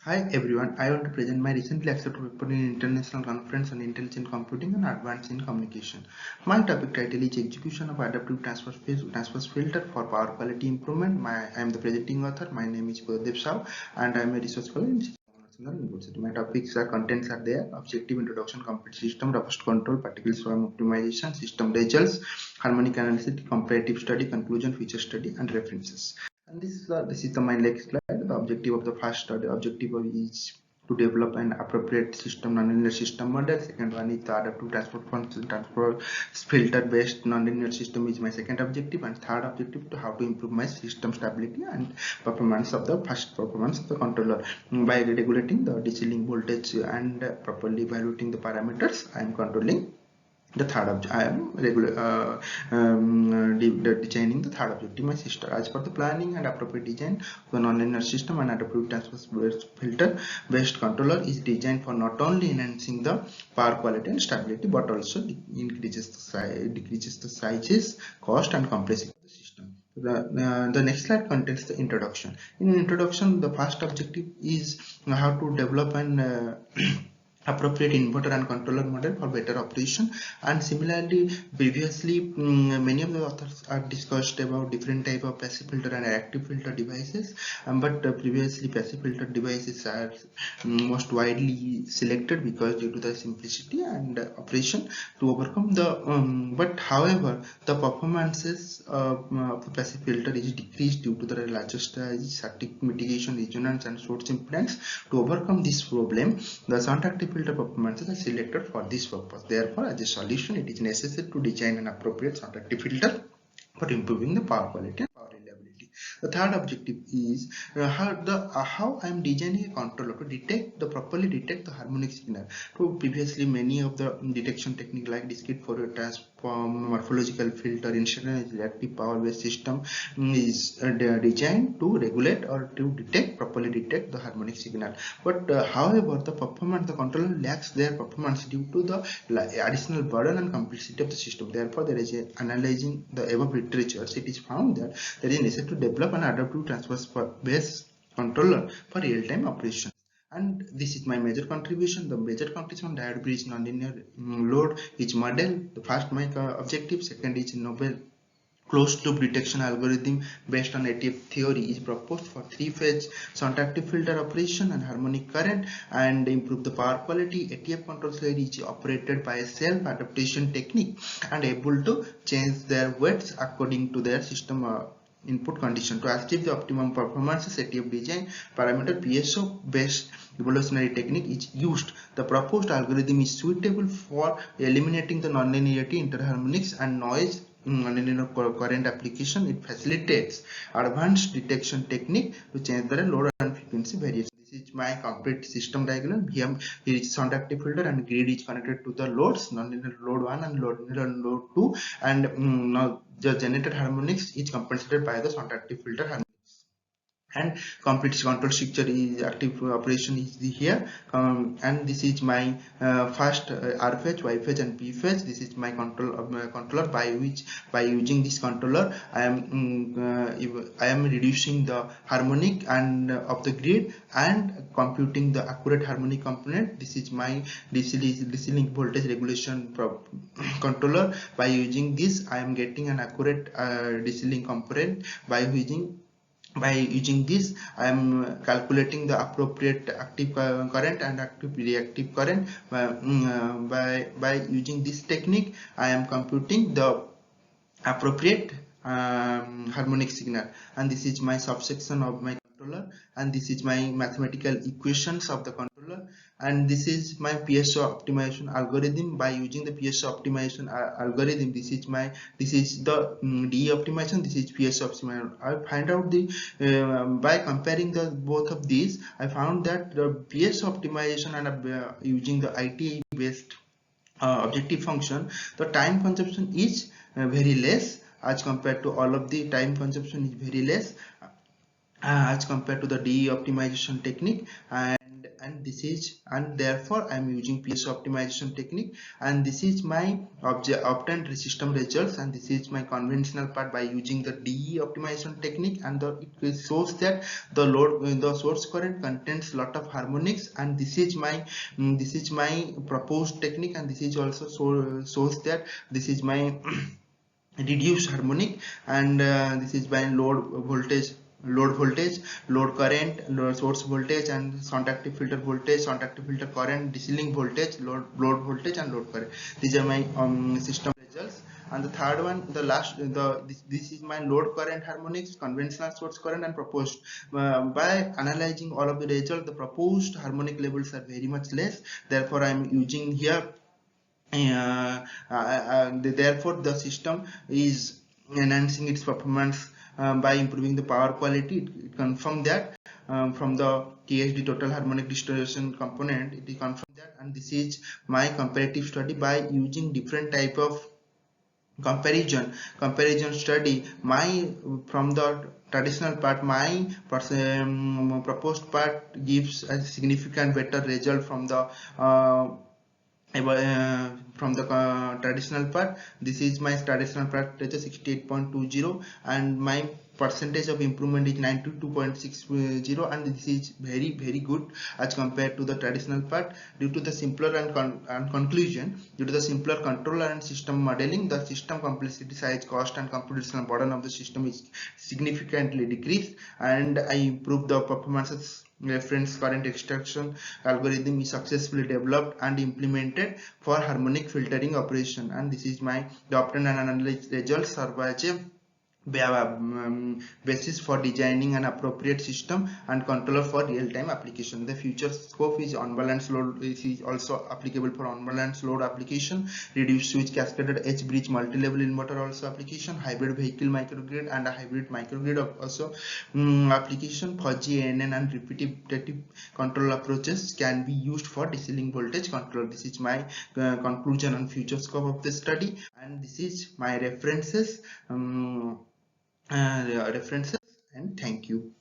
Hi everyone, I want to present my recently accepted paper in International Conference on Intelligent Computing and Advanced in Communication. My topic title is Execution of Adaptive Transfer Filter for Power Quality Improvement. I am the presenting author. My name is Pradeep Shah and I am a research scholar in University. My topics are contents are there: objective, introduction, complete system, robust control, particle swarm optimization, system results, harmonic analysis, comparative study, conclusion, feature study, and references. And this is my next slide. The objective of the first study objective is to develop an appropriate system nonlinear system model. Second one is the adaptive transfer filter based nonlinear system is my second objective, and third objective to how to improve my system stability and performance of the controller by regulating the DC link voltage and properly evaluating the parameters. I am controlling the third object. I am designing the third objective, my sister. As per the planning and appropriate design, the nonlinear system and adaptive transfer filter based controller is designed for not only enhancing the power quality and stability, but also decreases the sizes, cost, and complexity of the system. The next slide contains the introduction. In introduction, the first objective is how to develop an appropriate inverter and controller model for better operation. And similarly, previously many of the authors are discussed about different type of passive filter and active filter devices, but previously passive filter devices are most widely selected because due to the simplicity and operation to overcome the but however the performances of the passive filter is decreased due to the larger size, static mitigation, resonance, and source impedance. To overcome this problem, the shunt active filter performances are selected for this purpose. Therefore, as a solution, it is necessary to design an appropriate shunt active filter for improving the power quality and power reliability. The third objective is how I am designing a controller to properly detect the harmonic signal. So previously, many of the detection technique like discrete Fourier transform, morphological filter, instantaneous reactive power based system is designed to regulate or to properly detect the harmonic signal. But however, the controller lacks their performance due to the additional burden and complexity of the system. Therefore, there is analyzing the above literature, it is found that there is necessary to develop an adaptive transfer based controller for real-time operation. And this is my major contribution. The major contribution on diode bridge nonlinear load is model. The first my objective. Second is novel closed loop detection algorithm based on ATF theory is proposed for three-phase shunt active filter operation and harmonic current and improve the power quality. ATF control cell is operated by a self-adaptation technique and able to change their weights according to their system input condition. To achieve the optimum performances, ATF design parameter PSO based evolutionary technique is used. The proposed algorithm is suitable for eliminating the nonlinearity, interharmonics, and noise nonlinear current application. It facilitates advanced detection technique to change the load and frequency variation. This is my complete system diagram. VM is shunt active filter and grid is connected to the loads, nonlinear load 1 and nonlinear load 2, and now the generated harmonics is compensated by the shunt active filter harmonics. And complete control structure is active operation is here, and this is my first R phase, Y phase, and P phase. This is my controller by using this controller I am reducing the harmonic and of the grid and computing the accurate harmonic component. This is my DC link voltage regulation controller. By using this, I am getting an accurate DC link component. By using this, I am calculating the appropriate active current and active reactive current. By using this technique, I am computing the appropriate harmonic signal. And this is my subsection of my controller, and this is my mathematical equations of the controller, and this is my PSO optimization algorithm. By using the PSO optimization algorithm, this is the DE optimization, this is PSO optimization. I find out the by comparing the both of these, I found that the PSO optimization and using the ITE based objective function, the time consumption is very less as compared to all of the time consumption is very less as compared to the DE optimization technique. And and this is, and therefore I am using PSO optimization technique, and this is my obtained system results, and this is my conventional part by using the DE optimization technique, and it shows that the source current contains lot of harmonics, and this is my proposed technique, and this is also shows that this is my reduced harmonic, and this is by load voltage, load current, load source voltage, and contactive filter voltage, contactive filter current, desealing voltage, load voltage, and load current. These are my system results. And the third one, this is my load current harmonics, conventional source current, and proposed. By analyzing all of the results, the proposed harmonic levels are very much less. Therefore, I am using here. Therefore, the system is enhancing its performance by improving the power quality. It confirmed that from the THD, total harmonic distribution component, it is confirmed that, and this is my comparative study by using different type of comparison study. From the traditional part, my proposed part gives a significant better result from the traditional part. This is my traditional part, 68.20, and my percentage of improvement is 92.60, and this is very good as compared to the traditional part. Due to the simpler and conclusion, due to the simpler controller and system modeling, the system complexity, size, cost, and computational burden of the system is significantly decreased, and I improved the performances. Reference current extraction algorithm is successfully developed and implemented for harmonic filtering operation, and this is my obtained and analyzed results serve as a basis for designing an appropriate system and controller for real-time application. The future scope is unbalanced load. This is also applicable for unbalanced load application, reduced switch cascaded edge bridge multi-level inverter also application, hybrid vehicle microgrid, and a hybrid microgrid also application. Fuzzy ANN and repetitive control approaches can be used for desealing voltage control. This is my conclusion and future scope of the study, and this is my references. And thank you.